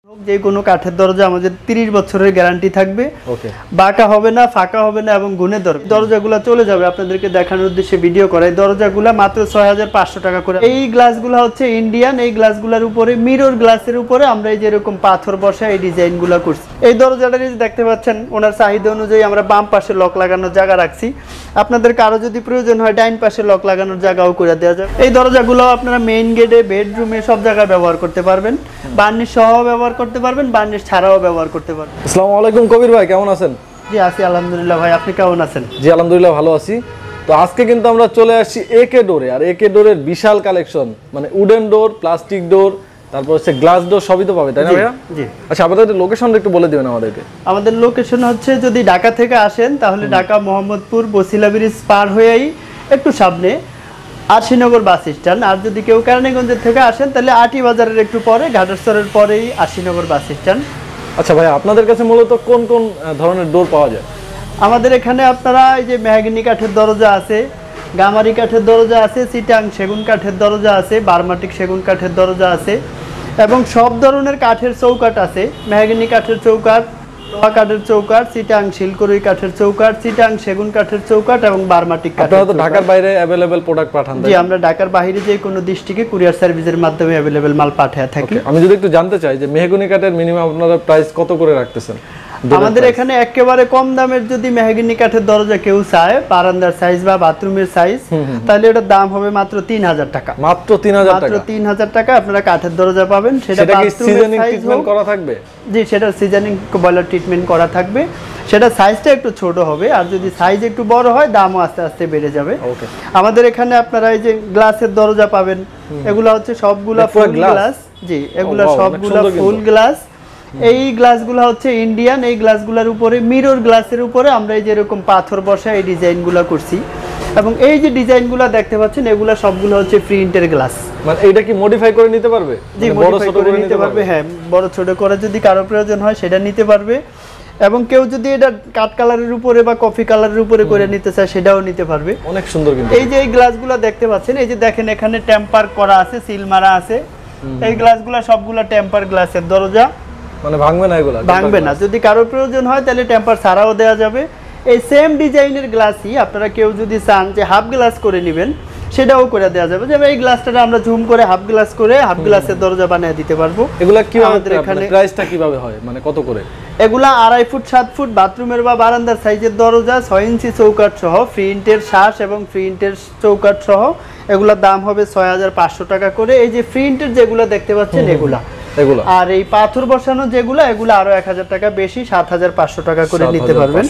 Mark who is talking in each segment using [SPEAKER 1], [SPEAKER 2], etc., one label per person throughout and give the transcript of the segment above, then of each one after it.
[SPEAKER 1] যে কোনো কাঠের দরজা আমাদের 30 বছরের গ্যারান্টি থাকবে।
[SPEAKER 2] ওকে,
[SPEAKER 1] বাঁকা হবে না, ফাঁকা হবে না এবং গুণে ধরবে। দরজাগুলো চলে যাবে আপনাদেরকে দেখানোর উদ্দেশ্যে ভিডিও করা। এই দরজাগুলো মাত্র 6500 টাকা করে। এই গ্লাসগুলো হচ্ছে ইন্ডিয়ান। এই গ্লাসগুলোর উপরে মিরর গ্লাসের উপরে আমরা এই যে এরকম পাথর বসা এই ডিজাইনগুলো করছি। এই দরজাটা দেখতে পাচ্ছেন ওনার চাহিদা অনুযায়ী আমরা বাম পাশে লক লাগানোর জায়গা রাখছি। আপনাদের কারো যদি প্রয়োজন হয় ডাইন পাশে লক লাগানোর জায়গাও করে দেওয়া যায়। এই দরজাগুলো আপনারা মেইন গেটে, বেডরুমে সব জায়গায় ব্যবহার করতে পারবেন। বার্নিশ সহ ব্যবহার করতে পারবেন, বার্নিশ ছাড়াও ব্যবহার করতে পারবেন।
[SPEAKER 2] আসসালামু আলাইকুম কবির ভাই, কেমন আছেন?
[SPEAKER 1] জি আছি আলহামদুলিল্লাহ। ভাই আপনি কেমন আছেন?
[SPEAKER 2] জি আলহামদুলিল্লাহ ভালো আছি। তো আজকে কিন্তু আমরা চলে আসছি একে ডোরে। আর একে ডোরের বিশাল কালেকশন, মানে উডেন ডোর, প্লাস্টিক ডোর, তারপর হচ্ছে গ্লাস ডোর, সবই তো পাবে, তাই না ভাইয়া?
[SPEAKER 1] জি।
[SPEAKER 2] আচ্ছা, আমাদের লোকেশনটা একটু বলে দিবেন আমাদেরকে।
[SPEAKER 1] আমাদের লোকেশন হচ্ছে, যদি ঢাকা থেকে আসেন তাহলে ঢাকা মোহাম্মদপুর বসিলা ব্রিজ পার হয়েই একটু সামনে আশিনগর বাস স্ট্যান্ড। আর যদি কেউ কেরানীগঞ্জের থেকে আসেন তাহলে আটি বাজারের একটু পরে, ঘাটেশ্বরের পরেই আশিনগর বাস স্ট্যান্ড।
[SPEAKER 2] আচ্ছা ভাইয়া, আপনাদের কাছে মূলত কোন কোন ধরনের ডোর পাওয়া যায়?
[SPEAKER 1] আমাদের এখানে আপনারা এই যে মেহগিনি কাঠের দরজা আছে, গামারি কাঠের দরজা আছে, চিটাং সেগুন কাঠের দরজা আছে, বারমাটিক সেগুন কাঠের দরজা আছে এবং সব ধরনের কাঠের চৌকাঠ আছে। মেহগিনি কাঠের চৌকাঠ, লোহা কাঠের চৌকাঠ, চিটাং শিলকুড়ি কাঠের চৌকাঠ, চিটাং সেগুন কাঠের চৌকাঠ এবং বারমাটিক কাঠের।
[SPEAKER 2] আপনারা তো ঢাকার বাইরে अवेलेबल প্রোডাক্ট পাঠান?
[SPEAKER 1] জি, আমরা ঢাকার বাইরে যে কোনো ডিস্ট্রিক্টে কুরিয়ার সার্ভিসের মাধ্যমে अवेलेबल মাল পাঠিয়ে থাকি।
[SPEAKER 2] আমি যদি একটু জানতে চাই যে মেহগনি কাঠের মিনিমাম আপনারা প্রাইস কত করে রাখতেছেন?
[SPEAKER 1] আমাদের এখানে একেবারে কম দামের যদি মেহগিনি কাঠের দরজা কেউ চায়, বারান্দার সাইজ বা বাথরুমের সাইজ, তাহলে এটার দাম হবে মাত্র 3000 টাকা।
[SPEAKER 2] মাত্র 3000 টাকা?
[SPEAKER 1] মাত্র 3000 টাকা আপনারা কাঠের দরজা পাবেন।
[SPEAKER 2] সেটা কি সিজনিং ট্রিটমেন্ট করা থাকবে?
[SPEAKER 1] জি, সেটা সিজনিং বয়লার ট্রিটমেন্ট করা থাকবে। সেটা সাইজটা একটু ছোট হবে, আর যদি সাইজ একটু বড় হয় দামও আস্তে আস্তে বেড়ে যাবে।
[SPEAKER 2] ওকে।
[SPEAKER 1] আমাদের এখানে আপনারা এই যে গ্লাসের দরজা পাবেন, এগুলা হচ্ছে সবগুলা ফুল গ্লাস। জি, এগুলা সবগুলা ফুল গ্লাস। এই গ্লাসগুলো হচ্ছে ইন্ডিয়ান। এই গ্লাসগুলোর উপরে মিরর গ্লাসের উপরে আমরা এই যে এরকম পাথর বসা এই ডিজাইনগুলো করছি এবং এই যে ডিজাইনগুলো দেখতে পাচ্ছেন এগুলা সবগুলো হচ্ছে প্রিন্টের গ্লাস।
[SPEAKER 2] মানে এইটা কি মডিফাই করে নিতে পারবে?
[SPEAKER 1] জি, মডিফাই করে নিতে পারবে। হ্যাঁ, বড় ছোট করে যদি কারো প্রয়োজন হয় সেটা নিতে পারবে এবং কেউ যদি এটা কাট কালারের উপরে বা কফি কালারের উপরে করে নিতে চায় সেটাও নিতে পারবে।
[SPEAKER 2] অনেক সুন্দর। কিন্তু
[SPEAKER 1] এই যে এই গ্লাসগুলো দেখতে পাচ্ছেন, এই যে দেখেন এখানে টেম্পার করা আছে, সিল মারা আছে। এই গ্লাসগুলো সবগুলো টেম্পার গ্লাসের দরজা,
[SPEAKER 2] মানে ভাঙবে না, এগুলা
[SPEAKER 1] ভাঙবে না। যদি কারোর প্রয়োজন হয় তাহলে টেম্পার ছাড়াও দেওয়া যাবে। এই সেম ডিজাইনের গ্লাসই আপনারা কেউ যদি চান যে হাফ গ্লাস করে নেবেন সেটাও করে দেওয়া যাবে। যেমন এই গ্লাসটা আমরা জুম করে হাফ গ্লাস করে হাফ গ্লাসের দরজা বানিয়ে দিতে পারবো।
[SPEAKER 2] এগুলা কি আমাদের এখানে প্রাইসটা কিভাবে হয়, মানে কত করে?
[SPEAKER 1] এগুলা 2.5 ফুট 7 ফুট বাথরুমের বা বারান্দার সাইজের দরজা, 6 ইঞ্চি চৌকাঠ সহ, প্রিন্টের শ্বাস এবং প্রিন্টের চৌকাঠ সহ এগুলা দাম হবে 6500 টাকা করে। এই যে প্রিন্টের যেগুলো দেখতে পাচ্ছেন এগুলা, আর এই পাথর বসানো যেগুলো এগুলো আরো 1000 টাকা বেশি, 7500 টাকা করে নিতে পারবেন।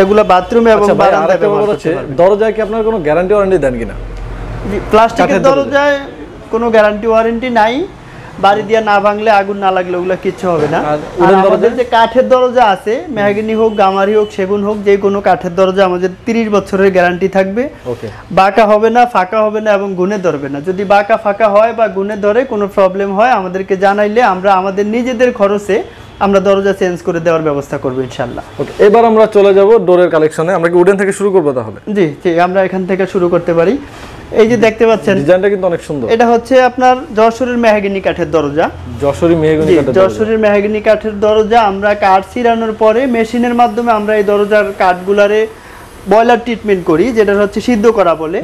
[SPEAKER 1] এগুলো বাথরুমে এবং বারান্দায় ব্যবহার করতে পারবেন।
[SPEAKER 2] দরজায় কি আপনারা কোনো গ্যারান্টি ওয়ারেন্টি দেন কিনা?
[SPEAKER 1] প্লাস্টিকের দরজায় কোনো গ্যারান্টি ওয়ারেন্টি নাই। বাড়ি দিয়ে না ভাঙলে, আগুন না লাগলে ওগুলো কিছু হবে না। আর আমাদের যে কাঠের দরজা আছে, মেহগিনি হোক, গামারি হোক, সেগুন হোক, যে কোনো কাঠের দরজা আমাদের 30 বছরের গ্যারান্টি থাকবে। বাঁকা হবে না, ফাঁকা হবে না এবং গুণে ধরবে না। যদি বাঁকা ফাঁকা হয় বা গুণে ধরে কোনো প্রবলেম হয় আমাদেরকে জানাইলে আমরা আমাদের নিজেদের খরচে আমরা দরজা চেঞ্জ করে দেওয়ার ব্যবস্থা করব ইনশাআল্লাহ।
[SPEAKER 2] ওকে, এবার আমরা চলে যাব ডোরের কালেকশনে। আমরা কি উডেন থেকে শুরু করব তাহলে?
[SPEAKER 1] জি, আমরা এখান থেকে শুরু করতে পারি। এই যে দেখতে পাচ্ছেন
[SPEAKER 2] ডিজাইনটা কিন্তু অনেক সুন্দর।
[SPEAKER 1] এটা হচ্ছে আপনার যশোরের মেহগিনি কাঠের দরজা।
[SPEAKER 2] যশোরের মেহগিনি কাঠের দরজা? যশোরের
[SPEAKER 1] মেহগিনি কাঠের দরজা। আমরা কাঠ ছিড়ানোর পরে মেশিনের মাধ্যমে আমরা এই দরজার কাঠগুলারে বয়লার ট্রিটমেন্ট করি, যেটা হচ্ছে সিদ্ধ করা বলে।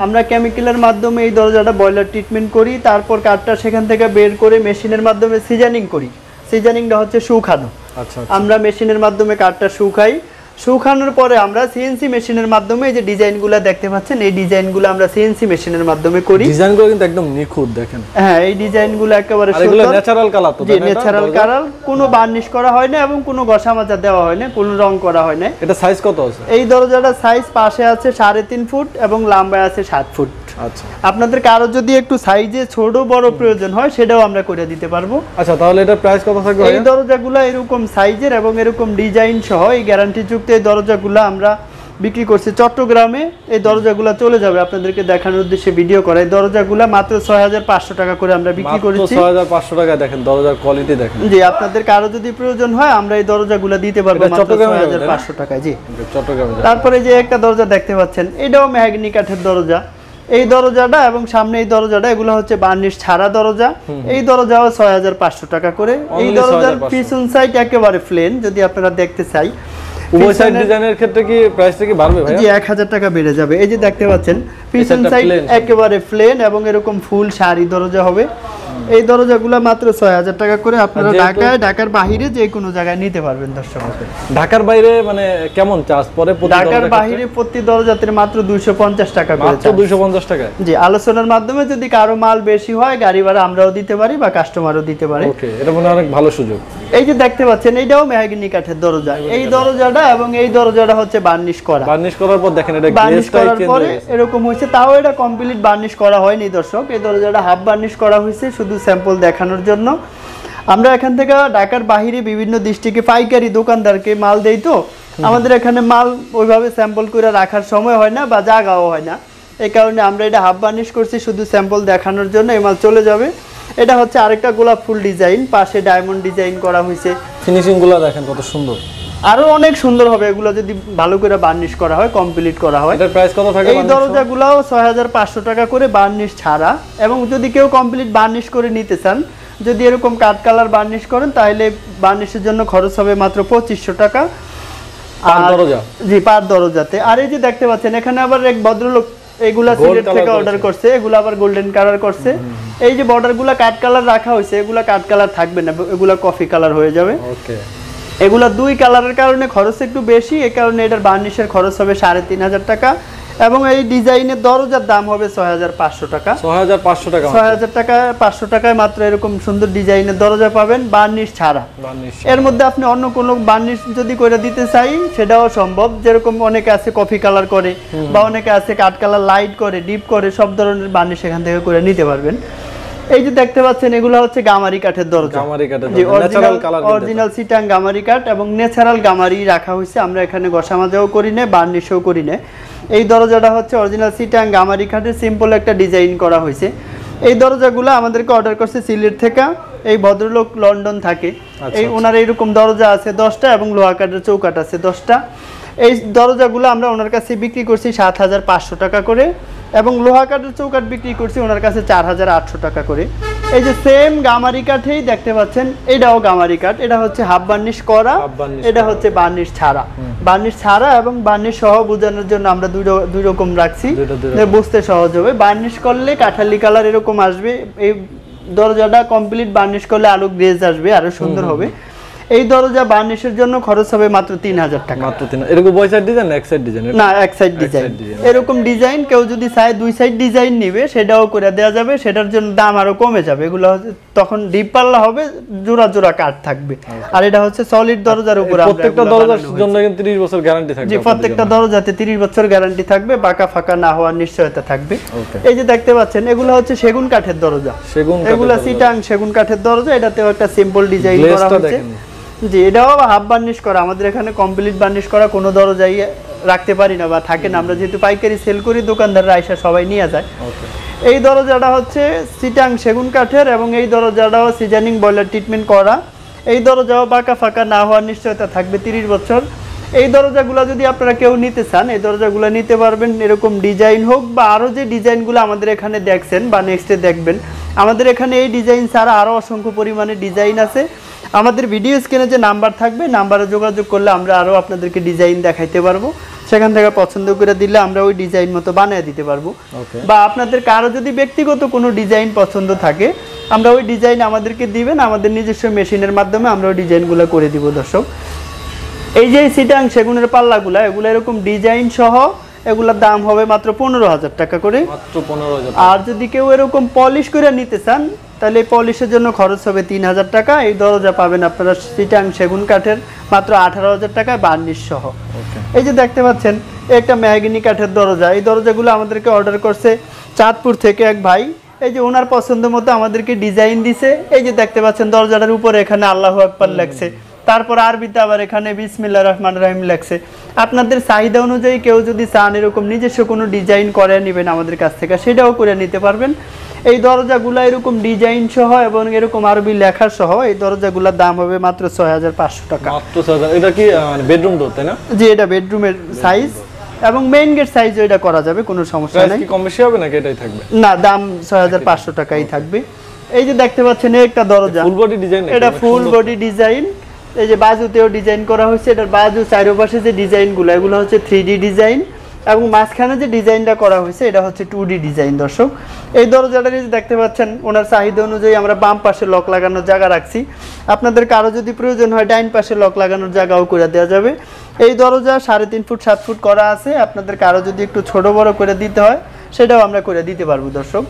[SPEAKER 1] আমরা কেমিক্যালের মাধ্যমে এই দরজাটা বয়লার ট্রিটমেন্ট করি, তারপর কাঠটা সেখান থেকে বের করে মেশিনের মাধ্যমে সিজনিং করি। সিজনিংটা হচ্ছে শুকানো। আমরা মেশিনের মাধ্যমে কাঠটা শুকাই, শুকানোর পরে আমরা সিএনসি মেশিনের মাধ্যমে এই যে ডিজাইনগুলো দেখতে পাচ্ছেন এই ডিজাইনগুলো আমরা সিএনসি মেশিনের মাধ্যমে করি।
[SPEAKER 2] ডিজাইনগুলো কিন্তু একদম নিখুঁত, দেখেন।
[SPEAKER 1] হ্যাঁ, এই ডিজাইনগুলো একেবারে সুন্দর।
[SPEAKER 2] এগুলো ন্যাচারাল কালার তো?
[SPEAKER 1] জি, ন্যাচারাল কালার। কোনো বার্নিশ করা হয় না এবং কোনো ঘষা মাজা দেওয়া হয় না, কোনো রং করা হয় না।
[SPEAKER 2] এটা সাইজ কত আছে?
[SPEAKER 1] এই দরজাটার সাইজ পাশে আছে 3.5 ফুট এবং লম্বায় আছে 7 ফুট।
[SPEAKER 2] আচ্ছা,
[SPEAKER 1] আপনাদের কারো যদি একটু সাইজে ছোট বড় প্রয়োজন হয় সেটাও আমরা করে দিতে পারবো।
[SPEAKER 2] আচ্ছা, তাহলে এটা প্রাইস কত থাকবে?
[SPEAKER 1] এই দরজাগুলো এরকম সাইজের এবং এরকম ডিজাইন সহ এই গ্যারান্টিযুক্ত এই দরজাগুলো আমরা বিক্রি করছি চট্টগ্রামে। এই দরজাগুলো চলে যাবে আপনাদেরকে দেখানোর উদ্দেশ্যে ভিডিও করা। এই দরজাগুলো মাত্র 6500 টাকা করে আমরা বিক্রি করেছি।
[SPEAKER 2] 6500 টাকা। দেখেন দরজার কোয়ালিটি দেখেন।
[SPEAKER 1] জি, আপনাদের কারো যদি প্রয়োজন হয় আমরা এই দরজাগুলো দিতে পারবো মাত্র 6500 টাকা। জি, চট্টগ্রামে। তারপরে যে একটা দরজা দেখতে পাচ্ছেন এটাও মেহগিনি কাঠের দরজা। এই দরজাটা এবং সামনে এই দরজাটা এগুলো হচ্ছে বার্নিশ ছাড়া দরজা। এই দরজাও 6500 টাকা করে। এই দরজার পিছন সাইড একেবারে প্লেন, যদি আপনারা দেখতে চাই
[SPEAKER 2] উভয় সাইড ডিজাইনের ক্ষেত্রে কি প্রাইসটা কি বাড়বে ভাই?
[SPEAKER 1] জি 1000 টাকা বেড়ে যাবে। এই যে দেখতে পাচ্ছেন পিছন সাইড একেবারে প্লেন এবং এরকম ফুল সারি দরজা হবে। এই দরজাগুলো মাত্র 6000 টাকা করে। আপনারা ঢাকার বাইরে যে কোনো জায়গায় নিতে পারবেন দর্শক।
[SPEAKER 2] ঢাকার বাইরে মানে কেমন চার্জ পড়ে?
[SPEAKER 1] ঢাকার বাইরে প্রতি দরজাতে মাত্র 250 টাকা করে।
[SPEAKER 2] মাত্র 250 টাকা?
[SPEAKER 1] জি, আলোচনার মাধ্যমে যদি কারো মাল বেশি হয় গাড়ি ভাড়া আমরাও দিতে পারি বা কাস্টমারও দিতে পারে।
[SPEAKER 2] ওকে, এটা মনে অনেক ভালো সুযোগ।
[SPEAKER 1] এই যে দেখতে পাচ্ছেন এইটাও মেহগনি কাঠের দরজা। এই দরজাটা এবং এই দরজাটা হচ্ছে বার্নিশ করা।
[SPEAKER 2] বার্নিশ করার পর দেখেন এটা
[SPEAKER 1] বার্নিশ করার পরে এরকম হয়েছে, তাও এটা কমপ্লিট বার্নিশ করা হয়নি দর্শক। এই দরজাটা হাফ বার্নিশ করা হয়েছে শুধু স্যাম্পল দেখানোর জন্য। আমরা এখান থেকে ঢাকার বাইরে বিভিন্ন ডিস্ট্রিক্টে পাইকারি দোকানদারকে মাল দেই, তো আমাদের এখানে মাল ওইভাবে স্যাম্পল করে রাখার সময় হয় না বা জায়গাও হয় না। এই কারণে আমরা এটা হাফ বার্নিশ করছি শুধু স্যাম্পল দেখানোর জন্য। এই মাল চলে যাবে। এটা হচ্ছে আরেকটা গোলাপ ফুল ডিজাইন, পাশে ডায়মন্ড ডিজাইন করা হয়েছে।
[SPEAKER 2] ফিনিশিং গুলো দেখেন কত সুন্দর,
[SPEAKER 1] আরো অনেক সুন্দর হবে এগুলো যদি ভালো করে বার্নিশ করা হয়, কমপ্লিট করা হয়।
[SPEAKER 2] এটার প্রাইস কত থাকে?
[SPEAKER 1] এই দরজাগুলোও 6500 টাকা করে বার্নিশ ছাড়া। এবং যদি কেউ কমপ্লিট বার্নিশ করে নিতে চান, যদি এরকম কাট কালার বার্নিশ করেন তাহলে বার্নিশের জন্য খরচ হবে মাত্র 2500 টাকা
[SPEAKER 2] পার দরজা।
[SPEAKER 1] জি, পার দরজাতে। আর এই যে দেখতে পাচ্ছেন এখানে আবার এক ভদ্রলোক এগুলা সিলেট থেকে অর্ডার করছে, এগুলা আবার গোল্ডেন কালার করছে। এই যে বর্ডারগুলা কাট কালার রাখা হয়েছে, এগুলা কাট কালার থাকবে না, এগুলা কফি কালার হয়ে যাবে।
[SPEAKER 2] ওকে,
[SPEAKER 1] এগুলা দুই কালারের কারণে খরচ একটু বেশি, এই কারণে এটার বার্নিশের খরচ হবে 3500 টাকা। এবং এই ডিজাইনের দরজার দাম হবে 6500 টাকা।
[SPEAKER 2] 6500 টাকা?
[SPEAKER 1] 6000 টাকা 500 টাকায় মাত্র এরকম সুন্দর ডিজাইনের দরজা পাবেন বার্নিশ ছাড়া। এর মধ্যে আপনি অন্য কোনো বার্নিশ যদি করে দিতে চাই সেটাও সম্ভব। যেরকম অনেকে আছে কফি কালার করে বা অনেকে আছে কাট কালার লাইট করে, ডিপ করে, সব ধরনের বার্নিশ এখান থেকে করে নিতে পারবেন। এই যে দেখতে পাচ্ছেন এগুলো হচ্ছে গামারি কাঠের দরজা।
[SPEAKER 2] গামারি কাঠের
[SPEAKER 1] জি, অরিজিনাল চিটাং গামারি কাঠ এবং ন্যাচারাল গামারি রাখা হয়েছে। আমরা এখানে ঘষা মাজাও করি না, বার্নিশও করি না। এই দরজাটা হচ্ছে অরিজিনাল চিটাং গামারি কাঠের সিম্পল একটা ডিজাইন করা হয়েছে। এই দরজাগুলো আমাদেরকে অর্ডার করছে সিলেট থেকে। এই ভদ্রলোক লন্ডন থাকে। এই ওনার এইরকম দরজা আছে 10টা এবং লোহা কাঠের চৌকাঠ আছে 10টা। এই দরজাগুলো আমরা ওনার কাছে বিক্রি করছি 7500 টাকা করে এবং লোহা কাঠের চৌকাঠ বিক্রি করছি ওনার কাছে 4800 টাকা করে। এই যে সেম গামারি কাঠেই দেখতে পাচ্ছেন, এটাও গামারি কাঠ। এটা হচ্ছে হাফ বার্নিশ করা, এটা হচ্ছে বার্নিশ ছাড়া। বার্নিশ ছাড়া এবং বার্নিশ সহ বোঝানোর জন্য আমরা দুই রকম রাখছি, বুঝতে সহজ হবে। বার্নিশ করলে কাঠালি কালার এরকম আসবে। এই দরজাটা কমপ্লিট বার্নিশ করলে আলো গ্লেজ আসবে, আরো সুন্দর হবে। এই দরজা বার্নিশের জন্য খরচ হবে মাত্র 3000 টাকা।
[SPEAKER 2] মাত্র 3000? এরকম দুই সাইড ডিজাইন না এক সাইড ডিজাইন?
[SPEAKER 1] না, এক সাইড ডিজাইন। এরকম ডিজাইন কেউ যদি চায় দুই সাইড ডিজাইন নেবে সেটাও করে দেওয়া যাবে, সেটার জন্য দাম আরো কমে যাবে। এগুলো তখন ডিপ পাল্লা হবে, জোড়া জোড়া কাঠ থাকবে। আর এটা হচ্ছে সলিড দরজার উপর।
[SPEAKER 2] প্রত্যেকটা দরজার জন্য কিন্তু 30 বছর গ্যারান্টি থাকবে?
[SPEAKER 1] জি, প্রত্যেকটা দরজাতে 30 বছর গ্যারান্টি থাকবে, বাঁকা ফাঁকা না হওয়ার নিশ্চয়তা থাকবে। এই যে দেখতে পাচ্ছেন এগুলো হচ্ছে সেগুন কাঠের দরজা। এগুলো চিটাং সেগুন কাঠের দরজা। এটাতেও একটা সিম্পল ডিজাইন করা হয়েছে। জি, এটাও হাফ বার্নিশ করা। আমাদের এখানে কমপ্লিট বার্নিশ করা কোনো দরজাই রাখতে পারি না বা থাকে না। আমরা যেহেতু পাইকারি সেল করি, দোকানদাররা আইসা সবাই নিয়ে যায়। এই দরজাটা হচ্ছে চিটাং সেগুন কাঠের এবং এই দরজাটাও সিজনিং বয়লার ট্রিটমেন্ট করা। এই দরজাও বাঁকা ফাঁকা না হওয়ার নিশ্চয়তা থাকবে 30 বছর। এই দরজাগুলো যদি আপনারা কেউ নিতে চান, এই দরজাগুলো নিতে পারবেন। এরকম ডিজাইন হোক বা আরও যে ডিজাইনগুলো আমাদের এখানে দেখছেন বা নেক্সটে দেখবেন, আমাদের এখানে এই ডিজাইন ছাড়া আরও অসংখ্য পরিমাণে ডিজাইন আছে। আমাদের ভিডিও স্ক্রিনে যে নাম্বার থাকবে, নাম্বারে যোগাযোগ করলে আমরা আরও আপনাদেরকে ডিজাইন দেখাইতে পারবো। সেখান থেকে পছন্দ করে দিলে আমরা ওই ডিজাইন মতো বানিয়ে দিতে পারবো। বা আপনাদের কারো যদি ব্যক্তিগত কোনো ডিজাইন পছন্দ থাকে, আমরা ওই ডিজাইন আমাদেরকে দিবেন, আমাদের নিজস্ব মেশিনের মাধ্যমে আমরা ওই ডিজাইনগুলো করে দিব দর্শক। এই যে চিটাং সেগুনের পাল্লাগুলো, এগুলো এরকম ডিজাইন সহ এগুলোর দাম হবে মাত্র 15000 টাকা করে।
[SPEAKER 2] মাত্র 15000।
[SPEAKER 1] আর যদি কেউ এরকম পলিশ করে নিতে চান তাহলে এই পলিশের জন্য খরচ হবে 3000 টাকা। এই দরজা পাবেন আপনারা চিটাং সেগুন কাঠের মাত্র 18000 টাকায় বার্নিশ সহ। এই যে দেখতে পাচ্ছেন একটা মেহগনি কাঠের দরজা। এই দরজাগুলো আমাদেরকে অর্ডার করছে চাঁদপুর থেকে এক ভাই। এই যে ওনার পছন্দ মতো আমাদেরকে ডিজাইন দিছে। এই যে দেখতে পাচ্ছেন দরজাটার উপরে এখানে আল্লাহু আকবার লেখছে, তারপর আরবিতে আবার এখানে বিসমিল্লাহির রহমানির রহিম লেখছে। আপনাদের চাহিদা অনুযায়ী কেউ যদি চান এরকম নিজস্ব কোনো ডিজাইন করে নেবেন আমাদের কাছ থেকে, সেটাও করে নিতে পারবেন। এই দরজাগুলো এরকম ডিজাইন সহ এবং এরকম আরবি লেখা সহ এই দরজাগুলোর দাম হবে মাত্র 6500 টাকা।
[SPEAKER 2] মাত্র 6000? এটা কি বেডরুম ডোর তাই না?
[SPEAKER 1] জি, এটা বেডরুমের সাইজ এবং মেইন গেট সাইজও এটা করা যাবে, কোনো সমস্যা
[SPEAKER 2] প্রাইস
[SPEAKER 1] নাই।
[SPEAKER 2] কি কম বেশি হবে নাকি এটাই থাকবে?
[SPEAKER 1] না, দাম 6500 টাকাই থাকবে। এই যে দেখতে পাচ্ছেন একটা দরজা,
[SPEAKER 2] ফুল বডি ডিজাইন,
[SPEAKER 1] এটা ফুল বডি ডিজাইন। এই যে বাজুতেও ডিজাইন করা হয়েছে, এটার বাজু চারপাশে যে ডিজাইনগুলো এগুলো হচ্ছে 3D ডিজাইন, এবং মাঝখানে যে ডিজাইনটা করা হয়েছে এটা হচ্ছে 2D ডিজাইন। দর্শক, এই দরজাটা যে দেখতে পাচ্ছেন ওনার চাহিদা অনুযায়ী আমরা বাম পাশে লক লাগানোর জায়গা রাখছি। আপনাদের কারো যদি প্রয়োজন হয় ডাইন পাশে লক লাগানোর জায়গাও করে দেওয়া যাবে। এই দরজা 3.5 ফুট 7 ফুট করা আছে, আপনাদের কারো যদি একটু ছোট বড় করে দিতে হয় সেটাও আমরা করে দিতে পারবো। দর্শক,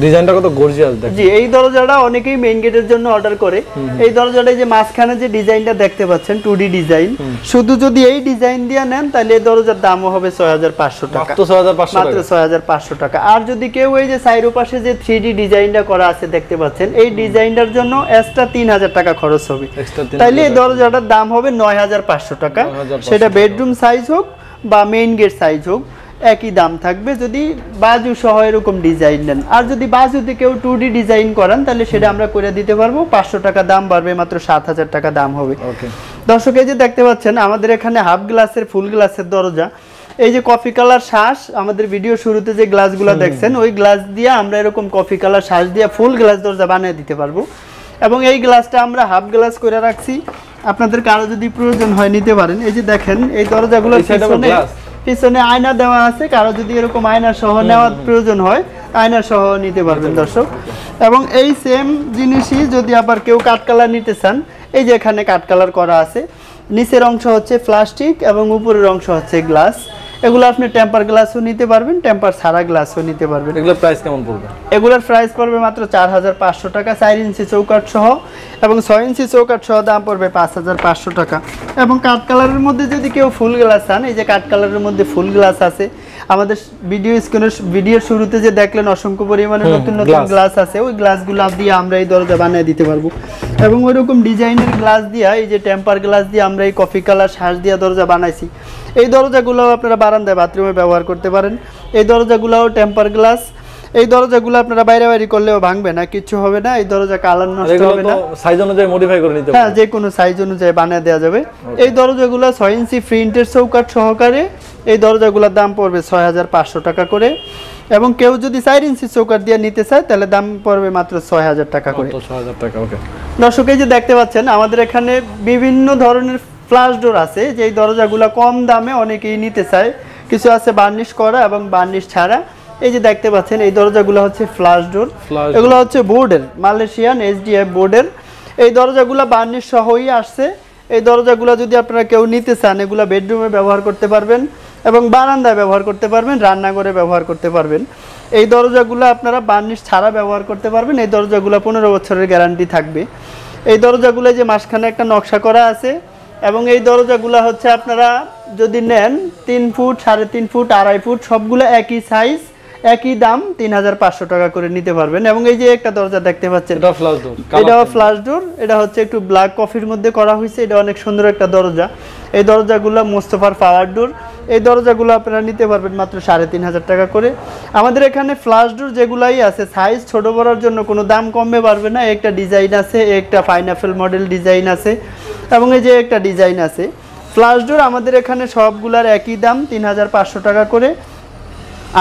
[SPEAKER 2] ডিজাইনটা কত গর্জিয়াস দেখেন।
[SPEAKER 1] জি, এই দরজাটা অনেকেই মেইন গেটের জন্য অর্ডার করে। এই দরজাটা যে মাঝখানে যে ডিজাইনটা দেখতে পাচ্ছেন 2D ডিজাইন, শুধু যদি এই ডিজাইন দিয়ে নেন তাহলে এই দরজার দামও হবে 6500 টাকা,
[SPEAKER 2] মাত্র 6500
[SPEAKER 1] মাত্র 6500 টাকা। আর যদি কেউ এই যে সাইডের পাশে যে 3D ডিজাইনটা করা আছে দেখতে পাচ্ছেন, এই ডিজাইনটার জন্য এক্সট্রা 3000 টাকা খরচ হবে, তাইলে এই দরজাটার দাম হবে 9500 টাকা। সেটা বেডরুম সাইজ হোক বা মেইন গেট সাইজ হোক একই দাম থাকবে যদি বাজু সহ এরকম ডিজাইন নেন। আর যদি বাজুতে কেউ 2D ডিজাইন করান তাহলে সেটা আমরা করে দিতে পারবো, 500 টাকা দাম বাড়বে, মাত্র 7000 টাকা দাম হবে। দর্শক, এই যে দেখতে পাচ্ছেন আমাদের এখানে হাফ গ্লাসের ফুল গ্লাসের দরজা। এই যে কফি কালার শ্বাস, আমাদের ভিডিও শুরুতে যে গ্লাসগুলো দেখছেন ওই গ্লাস দিয়ে আমরা এরকম কফি কালার শ্বাস দিয়ে ফুল গ্লাস দরজা বানিয়ে দিতে পারবো। এবং এই গ্লাসটা আমরা হাফ গ্লাস করে রাখছি, আপনাদের কারো যদি প্রয়োজন হয় নিতে পারেন। এই যে দেখেন এই দরজাগুলো পিছনে আয়না দেওয়া আছে, কারো যদি এরকম আয়না সহ নেওয়ার প্রয়োজন হয় আয়না সহ নিতে পারবেন। দর্শক, এবং এই সেম জিনিসই যদি আবার কেউ কাঠ কালার নিতে চান, এই যে এখানে কাঠ কালার করা আছে, নিচের অংশ হচ্ছে প্লাস্টিক এবং উপরের অংশ হচ্ছে গ্লাস। এগুলো আপনি টেম্পার গ্লাসও নিতে পারবেন, টেম্পার ছাড়া গ্লাসও নিতে পারবেন।
[SPEAKER 2] এগুলোর প্রাইস কেমন পড়বে?
[SPEAKER 1] এগুলোর প্রাইস পড়বে মাত্র 4500 টাকা, 4 ইঞ্চি চৌকাঠ সহ, এবং 6 ইঞ্চি চৌকাঠ সহ দাম পড়বে 5500 টাকা। এবং কাঠ কালারের মধ্যে যদি কেউ ফুল গ্লাস চান, এই যে কাঠ কালারের মধ্যে ফুল গ্লাস আছে, আমাদের ভিডিওর শুরুতে যে দেখলেন অসংখ্য পরিমাণে নতুন নতুন গ্লাস আছে, ওই গ্লাসগুলো দিয়ে আমরা এই দরজা বানিয়ে দিতে পারবো। এবং ওইরকম ডিজাইনের গ্লাস দিয়ে, এই যে টেম্পার গ্লাস দিয়ে আমরা এই কফি কালার শ্বাস দিয়ে দরজা বানাইছি। এই দরজাগুলো আপনারা বারান্দায় বাথরুমে ব্যবহার করতে পারেন। এই দরজাগুলোও টেম্পার গ্লাস। এই দরজাগুলো আপনারা বাইরে বাইরে করলেও ভাঙবে না, কিছু হবে না। এই দরজা কালার নষ্ট হবে না,
[SPEAKER 2] সাইজ অনুযায়ী মডিফাই করে নিতে পারবেন।
[SPEAKER 1] হ্যাঁ, যে কোনো সাইজ অনুযায়ী বানিয়ে দেওয়া যাবে। এই দরজাগুলো 6 ইঞ্চি প্রিন্টের চৌকাঠ সহকারে, এই দরজাগুলোর দাম পড়বে 6500 টাকা করে। এবং কেউ যদি 4 ইঞ্চি চৌকাঠ দিয়ে নিতে চায় তাহলে দাম পড়বে মাত্র 6000 টাকা করে।
[SPEAKER 2] 6000 টাকা। ওকে
[SPEAKER 1] দর্শক, এই যে দেখতে পাচ্ছেন আমাদের এখানে বিভিন্ন ধরনের ফ্লাশ ডোর আছে, যে এই দরজাগুলো কম দামে অনেকেই নিতে চায়। কিছু আছে বার্নিশ করা এবং বার্নিশ ছাড়া। এই যে দেখতে পাচ্ছেন এই দরজাগুলো হচ্ছে ফ্লাশ ডোর, এগুলো হচ্ছে বোর্ডের, মালয়েশিয়ান SDF বোর্ডের। এই দরজাগুলো বার্নিশ সহই আসছে। এই দরজাগুলো যদি আপনারা কেউ নিতে চান, এগুলো বেডরুমে ব্যবহার করতে পারবেন এবং বারান্দায় ব্যবহার করতে পারবেন, রান্নাঘরে ব্যবহার করতে পারবেন। এই দরজাগুলো আপনারা বার্নিশ ছাড়া ব্যবহার করতে পারবেন। এই দরজাগুলো 15 বছরের গ্যারান্টি থাকবে। এই দরজাগুলো যে মাঝখানে একটা নকশা করা আছে, এবং এই দরজাগুলো হচ্ছে আপনারা যদি নেন 3 ফুট, 3.5 ফুট, 2.5 ফুট, সবগুলো একই সাইজ, একই দাম, 3500 টাকা করে নিতে পারবেন। এবং এই যে একটা দরজা দেখতে পাচ্ছেন,
[SPEAKER 2] এটা ফ্লাশ ডোর,
[SPEAKER 1] এটাও ফ্লাশ ডোর। এটা হচ্ছে একটু ব্ল্যাক কফির মধ্যে করা হয়েছে, এটা অনেক সুন্দর একটা দরজা। এই দরজাগুলো মোস্তফার পাওয়ার ডোর। এই দরজাগুলো আপনারা নিতে পারবেন মাত্র 3500 টাকা করে। আমাদের এখানে ফ্লাশ ডোর যেগুলাই আছে, সাইজ ছোট বড়ার জন্য কোনো দাম কমবে পারবে না। একটা ডিজাইন আছে, একটা পাইনাপেল মডেল ডিজাইন আছে, এবং এই যে একটা ডিজাইন আছে। ফ্লাশ ডোর আমাদের এখানে সবগুলার একই দাম, 3500 টাকা করে।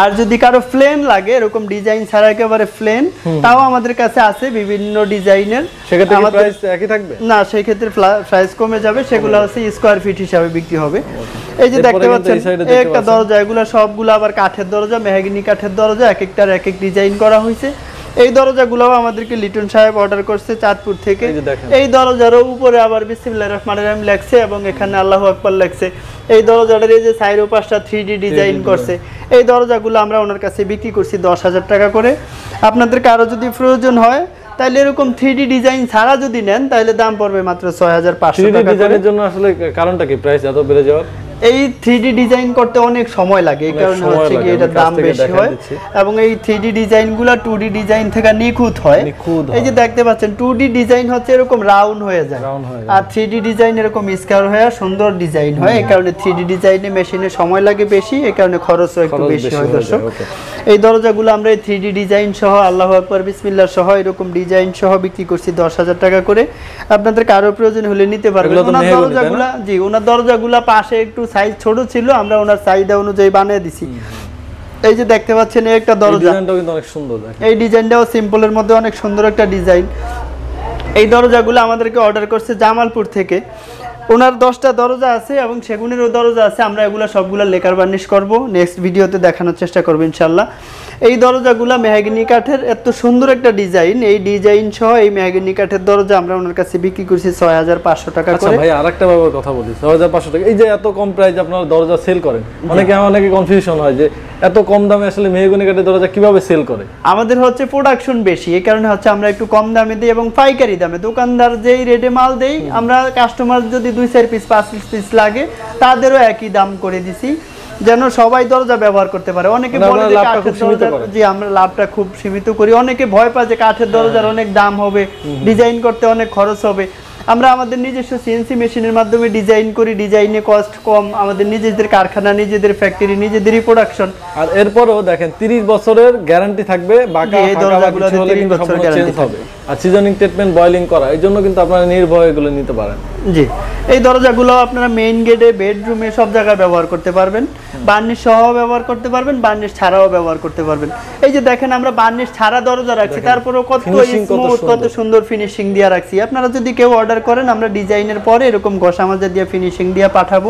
[SPEAKER 1] আর যদি কারো প্লেন লাগে, এরকম ডিজাইন ছাড়া একেবারে প্লেন, তাও আমাদের কাছে আছে বিভিন্ন ডিজাইনের।
[SPEAKER 2] সেক্ষেত্রে কি প্রাইস একই থাকবে?
[SPEAKER 1] না, সেই ক্ষেত্রে প্রাইস কমে যাবে, সেগুলো হচ্ছে স্কয়ার ফিট হিসাবে বিক্রি হবে। এই যে দেখতে পাচ্ছেন একটা দরজা, এগুলো সবগুলো আবার কাঠের দরজা, মেহগিনি কাঠের দরজা, এক একটার এক এক ডিজাইন করা হয়েছে। এই দরজাগুলোও আমাদেরকে লিটন সাহেব অর্ডার করছে চাঁদপুর থেকে। এই দরজারও উপরে আবার বিসমিল্লাহির রহমানির রহিম লেখছে এবং এখানে আল্লাহু আকবার লেখছে। এই দরজাটার এই যে সাইড পাশটা 3D ডিজাইন করছে। এই দরজাগুলো আমরা ওনার কাছে বিক্রি করছি 10,000 টাকা করে। আপনাদের কারো যদি প্রয়োজন হয় তাহলে এরকম 3D ডিজাইন ছাড়া যদি নেন তাহলে দাম পড়বে মাত্র 6500 টাকা।
[SPEAKER 2] 3D ডিজাইনের জন্য আসলে কারণটা কি প্রাইস এত বেড়ে যাওয়ার?
[SPEAKER 1] এই 3D ডিজাইন করতে অনেক সময় লাগে, এই কারণে হচ্ছে কি এটার দাম বেশি হয়। এবং এই 3D ডিজাইনগুলো 2D ডিজাইন থেকে নিখুঁত হয়। এই যে দেখতে পাচ্ছেন 2D ডিজাইন হচ্ছে এরকম রাউন্ড হয়ে যায়, আর 3D ডিজাইন এরকম স্কয়ার হয়ে সুন্দর ডিজাইন হয়। এই কারণে 3D ডিজাইনে মেশিনে সময় লাগে বেশি, এই কারণে খরচও একটু বেশি হয়। দর্শক, এই দরজাগুলো আমরা এই 3D ডিজাইন সহ, আল্লাহু আকবার, বিসমিল্লাহ সহ এরকম ডিজাইন সহ বিক্রি করছি 10,000 টাকা করে। আপনাদের কারো প্রয়োজন হলে নিতে পারবেন। ওনার দরজাগুলো, জি, ওনার দরজাগুলো পাশে একটু সাইজ ছোট ছিল, আমরা ওনার চাহিদা অনুযায়ী বানিয়ে দিছি। এই যে দেখতে পাচ্ছেন এই একটা দরজা,
[SPEAKER 2] ডিজাইনটাও কিন্তু অনেক সুন্দর।
[SPEAKER 1] এই ডিজাইনটাও সিম্পলের মধ্যে অনেক সুন্দর একটা ডিজাইন। এই দরজাগুলো আমাদেরকে অর্ডার করছে জামালপুর থেকে। ওনার 10টা দরজা আছে এবং সেগুনেরও দরজা আছে। আমরা এগুলো সবগুলো লেকার বার্নিশ করব, নেক্সট ভিডিওতে দেখানোর চেষ্টা করব ইনশাল্লাহ। এই দরজাগুলো মেহগনি কাঠের, এত সুন্দর একটা ডিজাইন, এই ডিজাইন সহ এই মেহগনি কাঠের দরজা আমরা ওনার কাছে বিক্রি করছি 6500 টাকা
[SPEAKER 2] আচ্ছা
[SPEAKER 1] করে।
[SPEAKER 2] ভাই আরেকটা ব্যাপার কথা বলি, 6500 টাকা এই যে এত কম প্রাইস আপনারা দরজা সেল করেন, অনেকে কনফিউশন হয় যে এত কম দামে আসলে মেহগনি কাঠের দরজা কিভাবে সেল করে?
[SPEAKER 1] আমাদের হচ্ছে প্রোডাকশন বেশি, এই কারণে হচ্ছে আমরা একটু কম দামে দিই এবং পাইকারি দামে। দোকানদার যেই রেটে মাল দেই, আমরা কাস্টমার যদি 2-4 পিস 5 পিস লাগে তাদেরও একই দাম করে দিছি, যেন সবাই দরজা ব্যবহার করতে পারে। অনেকে বলে যে কাঠের দরজা, জি আমরা লাভটা খুব সীমিত করি। অনেকে ভয় পায় যে কাঠের দরজার অনেক দাম হবে, ডিজাইন করতে অনেক খরচ হবে। আমরা আমাদের নিজস্ব সিএনসি মেশিনের মাধ্যমে ডিজাইন করি, ডিজাইনে কস্ট কম, আমাদের নিজেদের কারখানা, নিজেদের ফ্যাক্টরি, নিজেদেরই প্রোডাকশন।
[SPEAKER 2] আর এরপরও দেখেন 30 বছরের গ্যারান্টি থাকবে, বাকি এই দরজাগুলো 30 বছরের গ্যারান্টি হবে। আর সিজনিং ট্রিটমেন্ট, বয়লিং করা, এই জন্য কিন্তু আপনারা নির্ভয়ে এগুলো নিতে পারেন।
[SPEAKER 1] জি, এই দরজাগুলো আপনারা মেইন গেটে, বেডরুমে সব জায়গায় ব্যবহার করতে পারবেন। বার্নিশ সহ ব্যবহার করতে পারবেন, বার্নিশ ছাড়াও ব্যবহার করতে পারবেন। এই যে দেখেন আমরা বার্নিশ ছাড়া দরজা রাখছি, তারপরেও কত স্মুথ, কত সুন্দর ফিনিশিং দিয়ে রাখছি। আপনারা যদি কেউ অর্ডার করেন, আমরা ডিজাইনের পরে এরকম ঘষা মাজা দিয়ে ফিনিশিং দিয়ে পাঠাবো।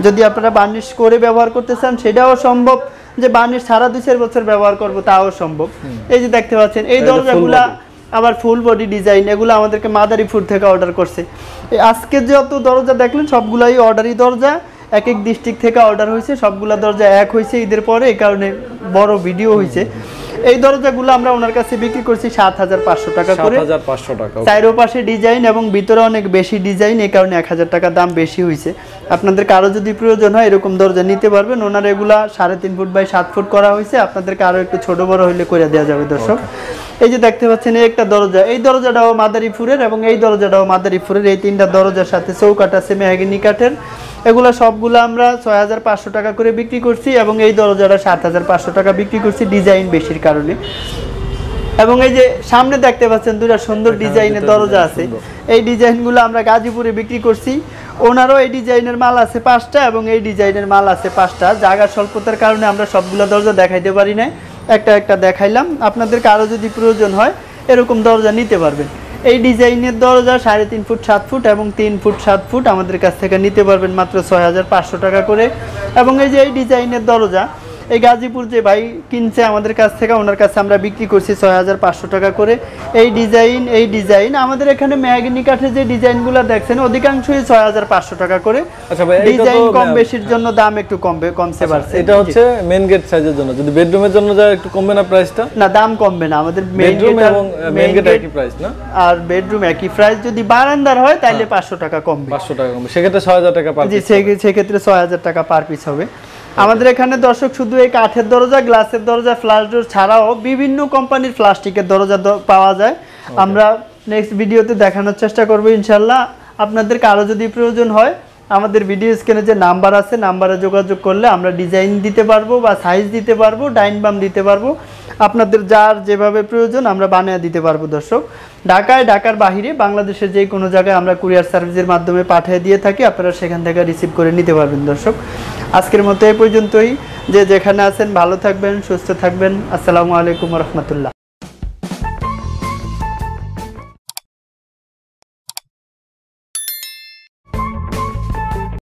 [SPEAKER 1] যদি আপনারা বার্নিশ করে ব্যবহার করতে চান সেটাও সম্ভব, যে বার্নিশ ছাড়া 2-4 বছর ব্যবহার করবো তাও সম্ভব। এই যে দেখতে পাচ্ছেন এই দরজাগুলা আবার ফুল বডি ডিজাইন, এগুলো আমাদেরকে মাদারীপুর থেকে অর্ডার করছে। আজকে যত দরজা দেখলেন সবগুলাই অর্ডারি দরজা, এক এক ডিস্ট্রিক্ট থেকে অর্ডার হয়েছে, সবগুলা দরজা এক হয়েছে ঈদের পরে, এই কারণে বড় ভিডিও হয়েছে। এই দরজাগুলো আমরা ওনার কাছে বিক্রি করছি 7500 টাকা করে।
[SPEAKER 2] 7500 টাকা।
[SPEAKER 1] চারো পাশে ডিজাইন এবং ভিতরে অনেক বেশি ডিজাইন, এই কারণে 1000 টাকা দাম বেশি হয়েছে। আপনাদের কারো যদি প্রয়োজন হয় এরকম দরজা নিতে পারবেন। ওনার এগুলা 3.5 ফুট বাই 7 ফুট করা হয়েছে, আপনাদেরকে আরো একটু ছোট বড় হইলে করে দেওয়া যাবে দর্শক। এই যে দেখতে পাচ্ছেন এই একটা দরজা, এই দরজাটাও মাদারীপুরের এবং এই দরজাটাও মাদারীপুরের। এই 3টা দরজার সাথে চৌকাঠ আছে মেহগনি কাঠের। এগুলা সবগুলো আমরা 6500 টাকা করে বিক্রি করছি এবং এই দরজাটা 7500 টাকা বিক্রি করছি, ডিজাইন বেশির কারণে। এবং এই যে সামনে দেখতে পাচ্ছেন 2টা সুন্দর ডিজাইনের দরজা আছে, এই ডিজাইনগুলো আমরা গাজীপুরে বিক্রি করছি। ওনারও এই ডিজাইনের মাল আছে 5টা এবং এই ডিজাইনের মাল আছে 5টা। জায়গা স্বল্পতার কারণে আমরা সবগুলো দরজা দেখাইতে পারি না, একটা একটা দেখাইলাম। আপনাদেরকে আরও যদি প্রয়োজন হয় এরকম দরজা নিতে পারবেন। এই ডিজাইনের দরজা 3.5 ফুট 7 ফুট এবং 3 ফুট 7 ফুট আমাদের কাছ থেকে নিতে পারবেন মাত্র 6500 টাকা করে। এবং এই যে এই ডিজাইনের দরজা, এই গাজীপুর যে ভাই কিনছে আমাদের কাছ থেকে, ওনার কাছে আমরা বিক্রি করছি 6500 টাকা করে। এই ডিজাইন আমাদের এখানে মেহগনি কাঠের যে ডিজাইনগুলো দেখছেন অধিকাংশই 6500 টাকা করে।
[SPEAKER 2] আচ্ছা ভাই,
[SPEAKER 1] ডিজাইন কম বেশির জন্য দাম একটু কমছে বাড়ছে।
[SPEAKER 2] এটা হচ্ছে মেইন গেট সাইজের জন্য, যদি বেডরুমের জন্য যায় একটু কমবে না প্রাইসটা?
[SPEAKER 1] না, দাম কমবে না। আমাদের
[SPEAKER 2] বেডরুম এবং মেইন গেট একই প্রাইস না?
[SPEAKER 1] আর বেডরুম একই প্রাইস, যদি বারান্দার হয় তাহলে 500 টাকা কমবে।
[SPEAKER 2] 500 টাকা কমবে, সেক্ষেত্রে 6000 টাকা পার পিস।
[SPEAKER 1] জি, সেক্ষেত্রে 6000 টাকা পার পিস হবে। আমাদের এখানে দর্শক শুধু এই কাঠের দরজা, গ্লাসের দরজা, ফ্লাশ ডোর ছাড়াও বিভিন্ন কোম্পানির প্লাস্টিকের দরজা পাওয়া যায়। আমরা নেক্সট ভিডিওতে দেখানোর চেষ্টা করব ইনশাল্লাহ। আপনাদেরকে আরও যদি প্রয়োজন হয় আমাদের ভিডিও স্ক্রিনে যে নাম্বার আছে, নাম্বারে যোগাযোগ করলে আমরা ডিজাইন দিতে পারবো বা সাইজ দিতে পারবো, ডাইন বাম দিতে পারবো। আপনাদের যার যেভাবে প্রয়োজন আমরা বানিয়ে দিতে পারবো দর্শক। ঢাকার বাহিরে বাংলাদেশের যে কোনো জায়গায় আমরা কুরিয়ার সার্ভিসের মাধ্যমে পাঠিয়ে দিয়ে থাকি, আপনারা সেখান থেকে রিসিভ করে নিতে পারবেন দর্শক। আজকের মতো এই পর্যন্তই। যে যেখানে আছেন ভালো থাকবেন, সুস্থ থাকবেন। আসসালামু আলাইকুম রহমতুল্লাহ।